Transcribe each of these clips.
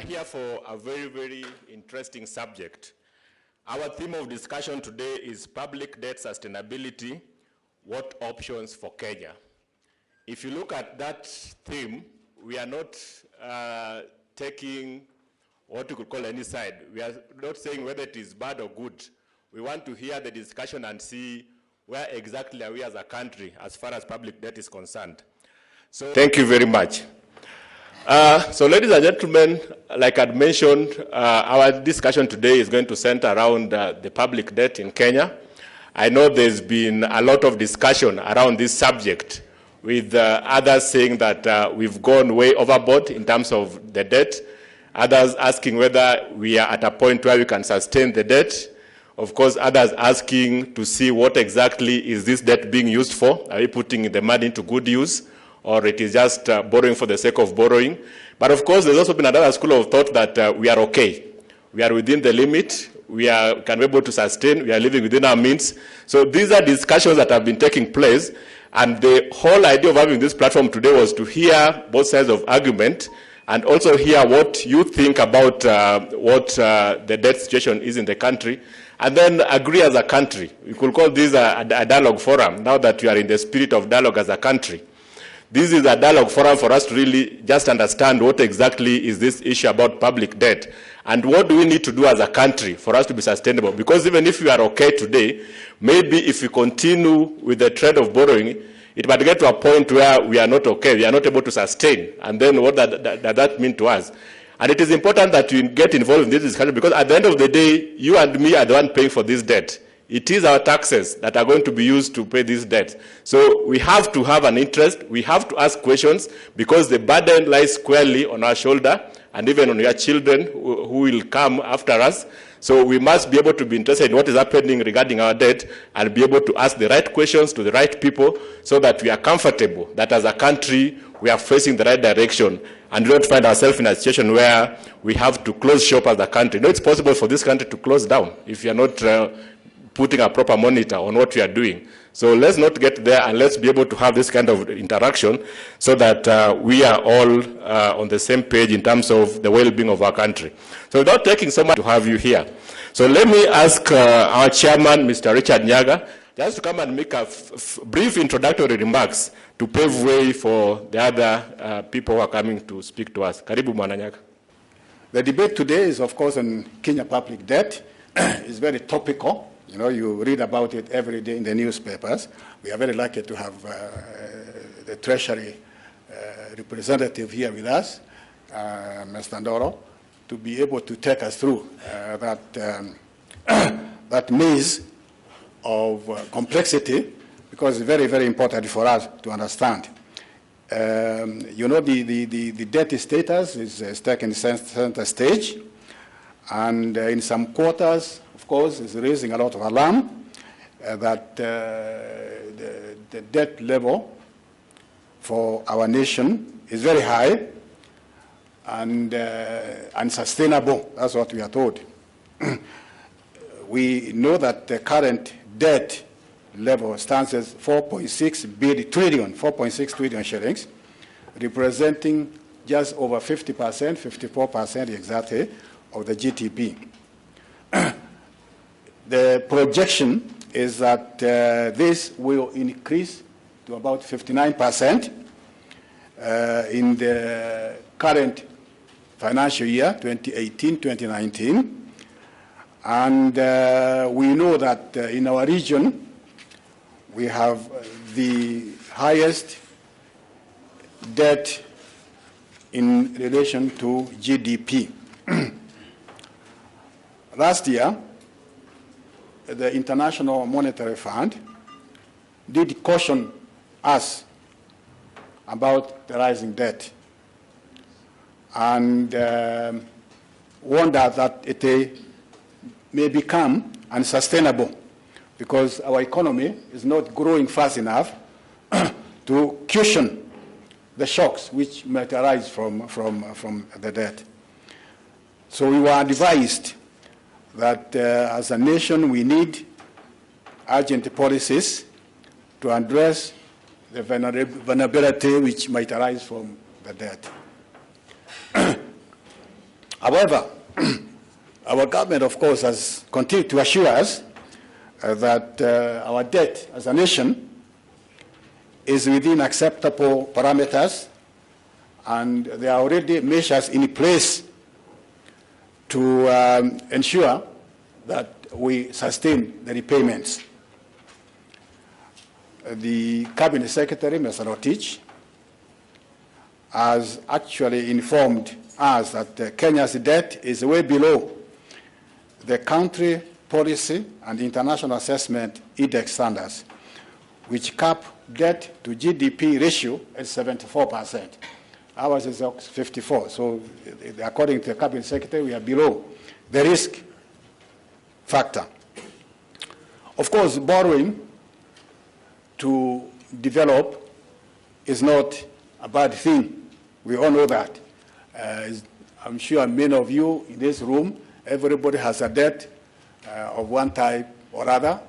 here for a very, very interesting subject. Our theme of discussion today is public debt sustainability, what options for Kenya? If you look at that theme, we are not taking what you could call any side. We are not saying whether it is bad or good. We want to hear the discussion and see where exactly are we as a country as far as public debt is concerned. So thank you very much. So ladies and gentlemen, like I'd mentioned, our discussion today is going to center around the public debt in Kenya. I know there's been a lot of discussion around this subject, with others saying that we've gone way overboard in terms of the debt, others asking whether we are at a point where we can sustain the debt. Of course, others asking to see what exactly is this debt being used for. Are we putting the money into good use, or it is just borrowing for the sake of borrowing? But of course, there's also been another school of thought that we are okay. We are within the limit. We can be able to sustain. We are living within our means. So these are discussions that have been taking place. And the whole idea of having this platform today was to hear both sides of argument and also hear what you think about what the debt situation is in the country, and then agree as a country. We could call this a dialogue forum, now that we are in the spirit of dialogue as a country. This is a dialogue forum for us to really just understand what exactly is this issue about public debt, and what do we need to do as a country for us to be sustainable. Because even if we are okay today, maybe if we continue with the trend of borrowing, it might get to a point where we are not okay, we are not able to sustain. And then what does that mean to us? And it is important that we get involved in this discussion, because at the end of the day, you and me are the one paying for this debt. It is our taxes that are going to be used to pay this debt. So we have to have an interest, we have to ask questions, because the burden lies squarely on our shoulder, and even on your children who will come after us. So we must be able to be interested in what is happening regarding our debt, and be able to ask the right questions to the right people, so that we are comfortable that as a country we are facing the right direction, and we don't find ourselves in a situation where we have to close shop as a country. No, it's possible for this country to close down if you are not putting a proper monitor on what we are doing. So let's not get there, and let's be able to have this kind of interaction, so that we are all on the same page in terms of the well-being of our country. So without taking so much to have you here, so let me ask our chairman, Mr. Richard Nyaga, just to come and make a brief introductory remarks to pave way for the other people who are coming to speak to us. Karibu Bwana Nyaga. The debate today is, of course, on Kenya public debt. It's very topical. You know, you read about it every day in the newspapers. We are very lucky to have the Treasury representative here with us, Mr. Ndoro, to be able to take us through that maze of complexity, because it's very, very important for us to understand. You know, the debt status is taken center stage, and in some quarters, of course, is raising a lot of alarm that the debt level for our nation is very high and unsustainable. That's what we are told. We know that the current debt level stands at 4.6 trillion shillings, representing just over 50%, 54% exactly, of the GDP. The projection is that this will increase to about 59% in the current financial year, 2018-2019. And we know that in our region, we have the highest debt in relation to GDP. Last year, the International Monetary Fund did caution us about the rising debt, and warned us that it may become unsustainable, because our economy is not growing fast enough to cushion the shocks which might arise from the debt. So we were advised that as a nation we need urgent policies to address the vulnerability which might arise from the debt. However, our government, of course, has continued to assure us that our debt as a nation is within acceptable parameters, and there are already measures in place to ensure that we sustain the repayments. The Cabinet Secretary, Mr. Rotich, has actually informed us that Kenya's debt is way below the country policy and international assessment index standards, which cap debt to GDP ratio at 74%. Ours is 54%. So according to the Cabinet Secretary, we are below the risk factor. Of course, borrowing to develop is not a bad thing. We all know that. I'm sure many of you in this room, everybody has a debt of one type or other,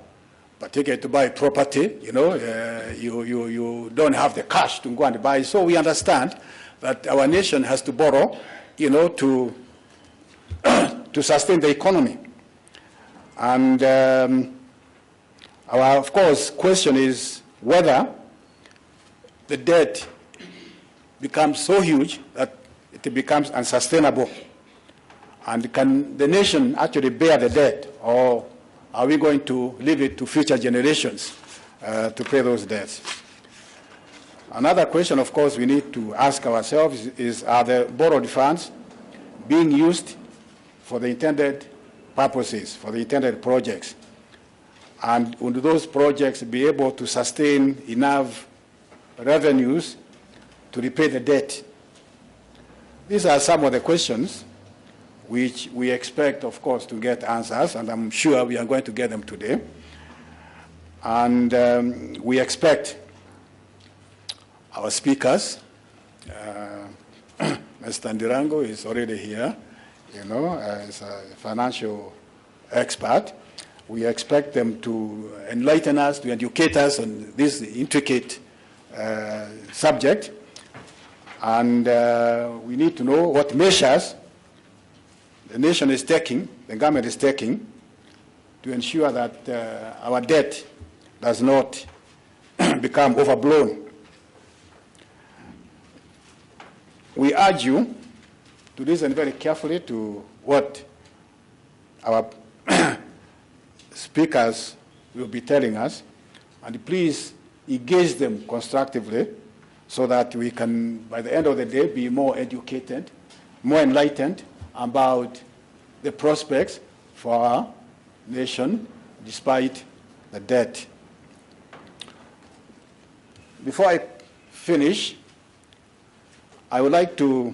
particularly to buy property. You know, you don't have the cash to go and buy. So we understand that our nation has to borrow, you know, to sustain the economy. And our, of course, question is whether the debt becomes so huge that it becomes unsustainable. And can the nation actually bear the debt, or are we going to leave it to future generations to pay those debts? Another question, of course, we need to ask ourselves is, are the borrowed funds being used for the intended purposes, for the intended projects? And would those projects be able to sustain enough revenues to repay the debt? These are some of the questions which we expect, of course, to get answers, and I'm sure we are going to get them today. And we expect our speakers, Mr. Ndirango is already here, you know, as a financial expert. We expect them to enlighten us, to educate us on this intricate subject. And we need to know what measures the nation is taking, the government is taking, to ensure that our debt does not become overblown. We urge you to listen very carefully to what our speakers will be telling us, and please engage them constructively so that we can, by the end of the day, be more educated, more enlightened about the prospects for our nation despite the debt. Before I finish, I would like to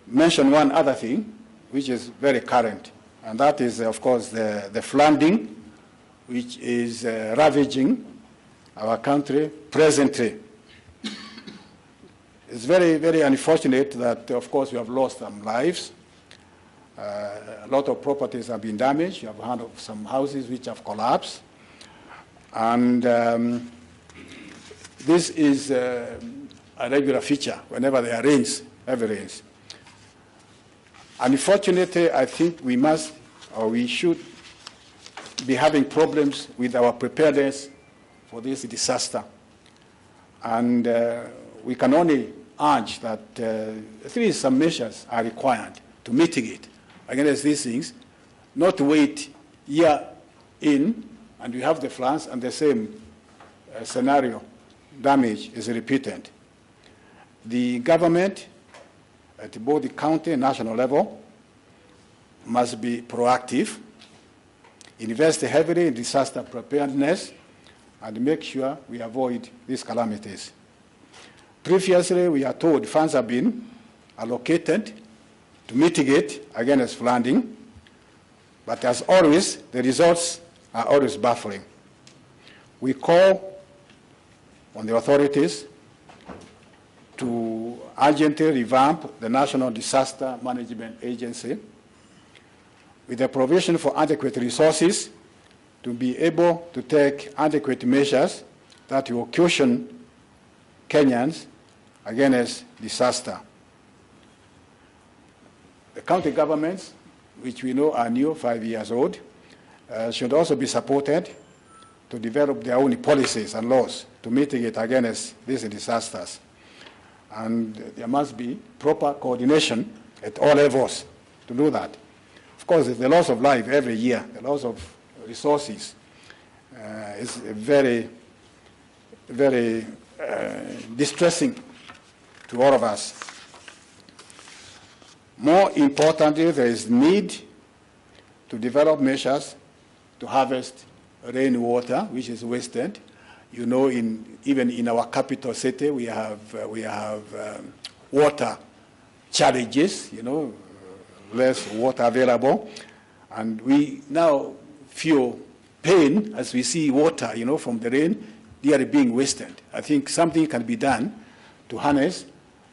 mention one other thing which is very current, and that is, of course, the flooding which is ravaging our country presently. It's very, very unfortunate that, of course, we have lost some lives. A lot of properties have been damaged. You have heard of some houses which have collapsed. And this is a regular feature whenever there are rains, heavy rains. Unfortunately, I think we must, or we should, be having problems with our preparedness for this disaster. And we can only urge that at least some measures are required to mitigate against these things, not to wait year in and we have the floods and the same scenario, damage is repeated. The government at both the county and national level must be proactive, invest heavily in disaster preparedness, and make sure we avoid these calamities. Previously, we are told funds have been allocated to mitigate against flooding, but as always, the results are always baffling. We call on the authorities to urgently revamp the National Disaster Management Agency with the provision for adequate resources to be able to take adequate measures that will cushion Kenyans against disaster. The county governments, which we know are new, 5 years old, should also be supported to develop their own policies and laws to mitigate against these disasters. And there must be proper coordination at all levels to do that. Of course, the loss of life every year, the loss of resources is very, very distressing to all of us. More importantly, there is need to develop measures to harvest rainwater, which is wasted. You know, even in our capital city, we have water challenges, you know, less water available. And we now feel pain as we see water, you know, from the rain, they are being wasted. I think something can be done to harness,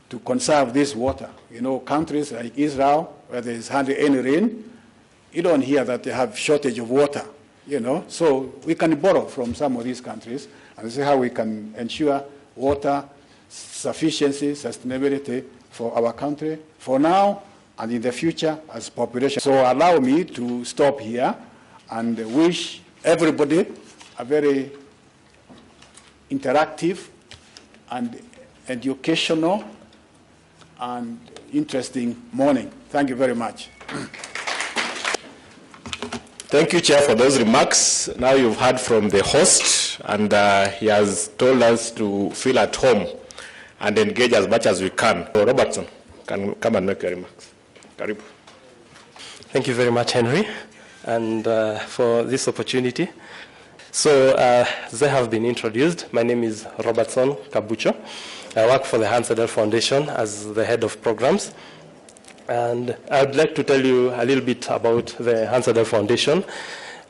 to conserve this water. You know, countries like Israel, where there is hardly any rain, you don't hear that they have shortage of water, you know. So we can borrow from some of these countries and see how we can ensure water sufficiency, sustainability for our country, for now and in the future as population. So allow me to stop here and wish everybody a very interactive and educational and interesting morning. Thank you very much. Thank you, Chair, for those remarks. Now you've heard from the host, and he has told us to feel at home and engage as much as we can. So Robertson can come and make your remarks. Karibu. Thank you very much, Henry, and for this opportunity. So, as I have been introduced, my name is Robertson Kabucho. I work for the Hans Adel Foundation as the head of programs. And I'd like to tell you a little bit about the Hans Adel Foundation.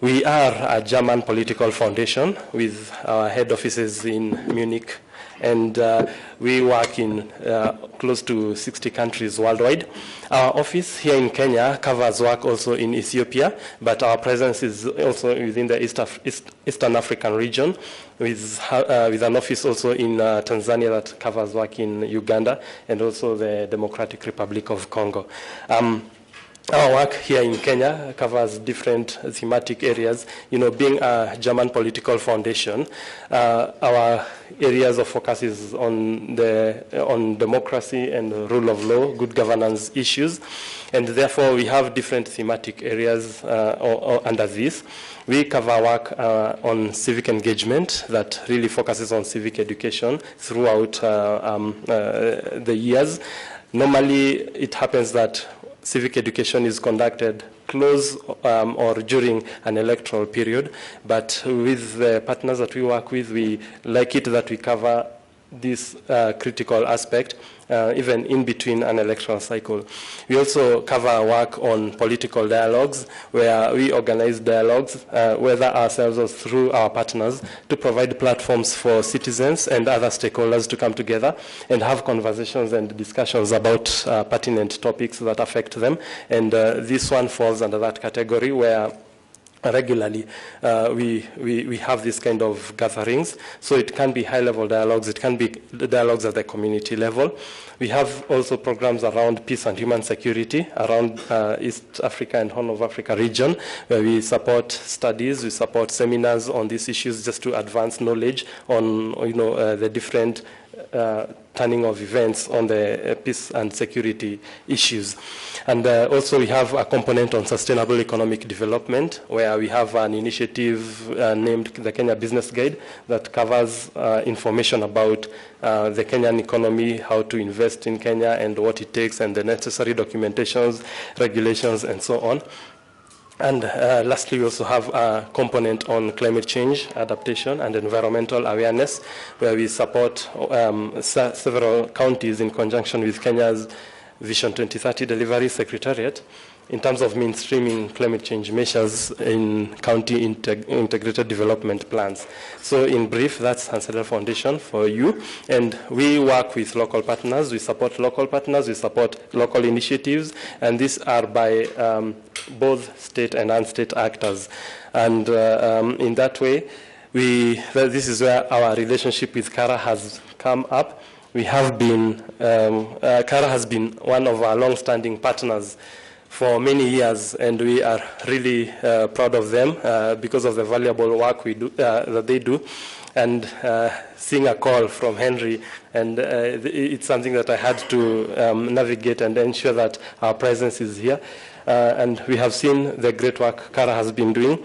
We are a German political foundation with our head offices in Munich, and we work in close to 60 countries worldwide. Our office here in Kenya covers work also in Ethiopia, but our presence is also within the Eastern African region, with an office also in Tanzania that covers work in Uganda, and also the Democratic Republic of Congo. Our work here in Kenya covers different thematic areas. You know, being a German political foundation, our areas of focus is on democracy and the rule of law, good governance issues, and therefore we have different thematic areas under this. We cover work on civic engagement that really focuses on civic education throughout the years. Normally, it happens that civic education is conducted close or during an electoral period, but with the partners that we work with, we like it that we cover this critical aspect even in between an electoral cycle. We also cover work on political dialogues, where we organize dialogues, whether ourselves or through our partners, to provide platforms for citizens and other stakeholders to come together and have conversations and discussions about pertinent topics that affect them. And this one falls under that category, where regularly we have this kind of gatherings. So it can be high-level dialogues, it can be dialogues at the community level. We have also programs around peace and human security around East Africa and Horn of Africa region, where we support studies, we support seminars on these issues just to advance knowledge on the different turning of events on the peace and security issues. And also we have a component on sustainable economic development, where we have an initiative named the Kenya Business Guide that covers information about the Kenyan economy, how to invest in Kenya and what it takes, and the necessary documentations, regulations, and so on. And lastly, we also have a component on climate change, adaptation, and environmental awareness, where we support several counties in conjunction with Kenya's Vision 2030 Delivery Secretariat in terms of mainstreaming climate change measures in county integrated development plans. So in brief, that's Hans Adel Foundation for you. And we work with local partners, we support local partners, we support local initiatives, and these are by both state and non-state actors. And in that way, this is where our relationship with CARA has come up. We have been, CARA has been one of our long-standing partners for many years, and we are really proud of them because of the valuable work we do, that they do. And seeing a call from Henry, and it's something that I had to navigate and ensure that our presence is here. And we have seen the great work Kara has been doing.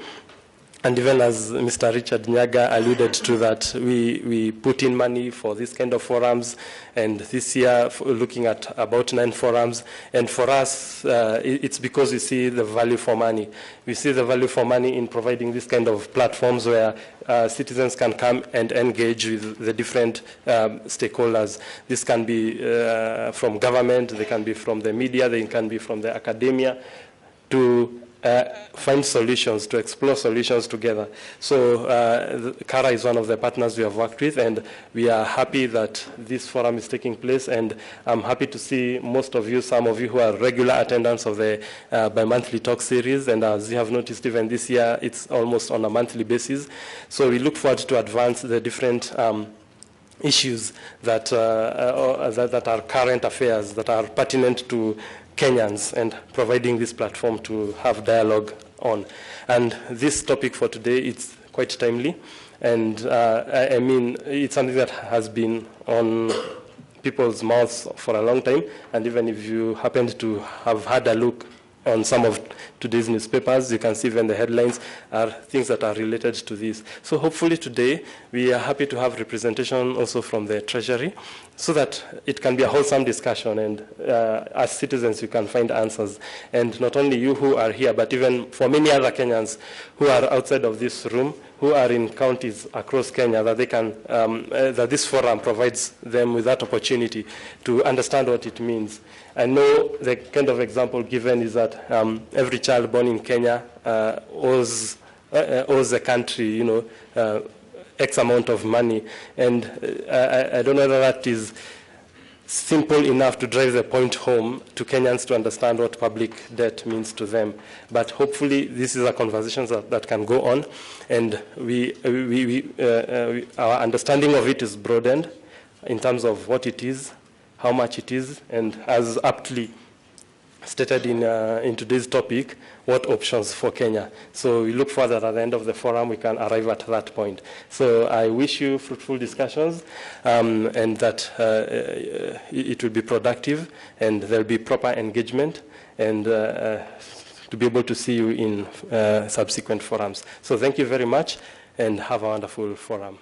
And even as Mr. Richard Nyaga alluded to that, we put in money for this kind of forums, and this year looking at about 9 forums. And for us, it's because we see the value for money. We see the value for money in providing this kind of platforms where citizens can come and engage with the different stakeholders. This can be from government, they can be from the media, they can be from the academia, to find solutions, to explore solutions together. So Kara is one of the partners we have worked with, and we are happy that this forum is taking place, and I'm happy to see most of you, some of you who are regular attendants of the bi-monthly talk series, and as you have noticed, even this year, it's almost on a monthly basis. So we look forward to advance the different issues that are current affairs, that are pertinent to Kenyans, and providing this platform to have dialogue on. And this topic for today, it's quite timely, and I mean, it's something that has been on people's mouths for a long time, and even if you happened to have had a look on some of today's newspapers, you can see even the headlines are things that are related to this. So hopefully today, we are happy to have representation also from the Treasury, so that it can be a wholesome discussion, and as citizens, you can find answers. And not only you who are here, but even for many other Kenyans who are outside of this room, who are in counties across Kenya, that they can, that this forum provides them with that opportunity to understand what it means. I know the kind of example given is that every child born in Kenya owes the country, you know, X amount of money, and I don't know whether that is simple enough to drive the point home to Kenyans to understand what public debt means to them. But hopefully this is a conversation that can go on, and our understanding of it is broadened in terms of what it is, how much it is, and as aptly stated in today's topic, what options for Kenya. So we look forward that at the end of the forum we can arrive at that point. So I wish you fruitful discussions, and that it will be productive, and there will be proper engagement, and to be able to see you in subsequent forums. So thank you very much, and have a wonderful forum.